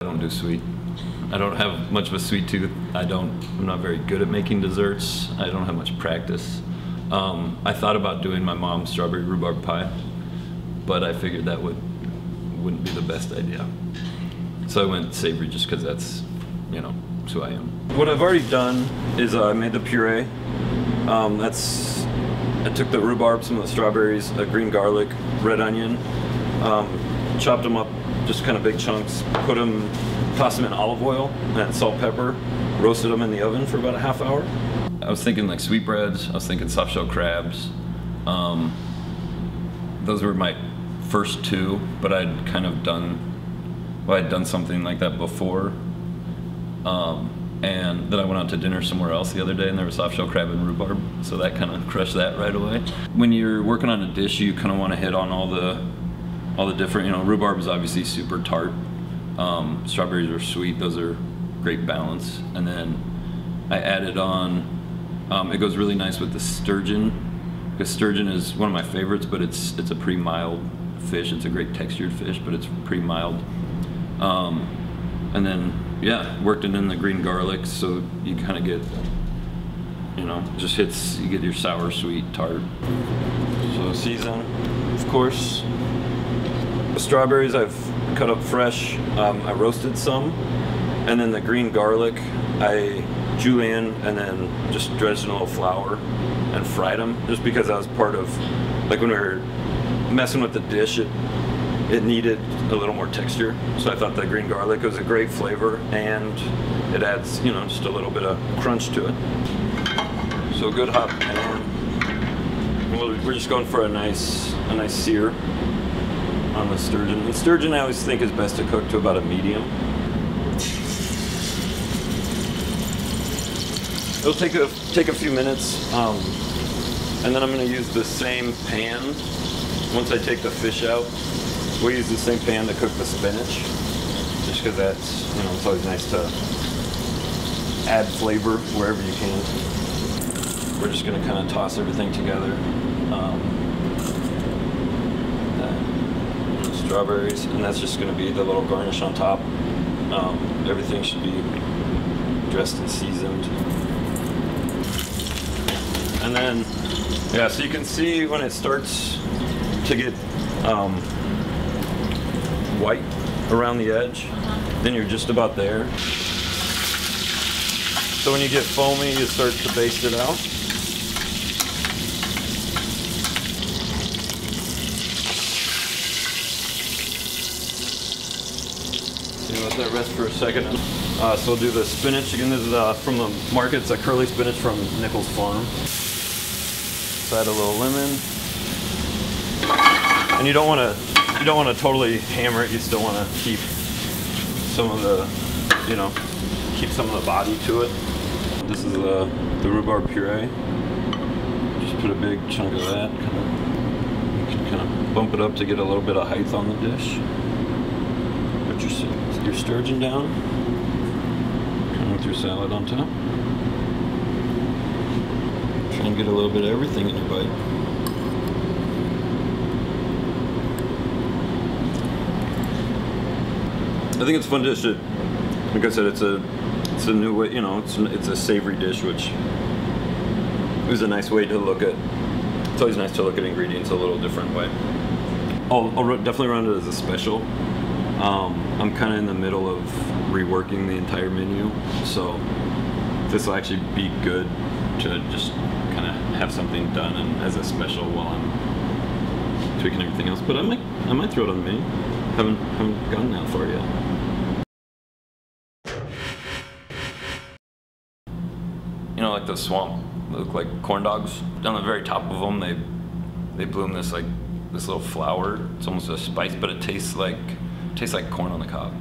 I don't do sweet. I don't have much of a sweet tooth. I'm not very good at making desserts. I don't have much practice. I thought about doing my mom's strawberry rhubarb pie, but I figured that wouldn't be the best idea. So I went savory just because that's, you know, who I am. What I've already done is I made the puree. I took the rhubarb, some of the strawberries, green garlic, red onion, chopped them up just kind of big chunks, tossed them in olive oil and salt, pepper, roasted them in the oven for about a half hour. I was thinking like sweetbreads, I was thinking soft shell crabs. Those were my first two, but I'd done something like that before. And then I went out to dinner somewhere else the other day and there was soft shell crab and rhubarb, so that kind of crushed that right away. When you're working on a dish, you kind of want to hit on all the different, you know, rhubarb is obviously super tart. Strawberries are sweet, those are great balance. And then I added on, it goes really nice with the sturgeon, because sturgeon is one of my favorites, but it's a pretty mild fish. It's a great textured fish, but it's pretty mild. And then, yeah, worked it in the green garlic, so you kind of get, you know, you get your sour, sweet, tart. So season, of course. The strawberries I've cut up fresh. I roasted some, and then the green garlic I julienne and then just dredged in a little flour and fried them, just because I was part of, like when we were messing with the dish, it needed a little more texture, so I thought the green garlic was a great flavor and it adds, you know, just a little bit of crunch to it. So a good hot pan. We're just going for a nice sear on the sturgeon. And sturgeon I always think is best to cook to about a medium. It'll take a few minutes, and then I'm going to use the same pan. Once I take the fish out, we'll use the same pan to cook the spinach, just because that's, you know, it's always nice to add flavor wherever you can. We're just going to kind of toss everything together. Strawberries, and that's just going to be the little garnish on top. Everything should be dressed and seasoned. And then, yeah, so you can see when it starts to get white around the edge, then you're just about there. So when you get foamy, you start to baste it out. Let that rest for a second. So we'll do the spinach. Again, this is from the market. It's a curly spinach from Nichols Farm. So add a little lemon. And you don't want to totally hammer it. You still want to keep some of the, you know, keep some of the body to it. This is the rhubarb puree. Just put a big chunk of that. You can kind of bump it up to get a little bit of height on the dish. Put your sturgeon down. Come with your salad on top. Try and get a little bit of everything in your bite. I think it's a fun dish. Like I said, it's a new way. You know, it's a savory dish, which is a nice way to look at. It's always nice to look at ingredients a little different way. I'll definitely run it as a special. I'm kind of in the middle of reworking the entire menu, so this will actually be good to just kind of have something done and as a special while I'm tweaking everything else. But I might throw it on the menu. Haven't gotten that far yet. You know, like the swamp, they look like corn dogs. On the very top of them, they bloom this little flower. It's almost a spice, but it tastes like corn on the cob.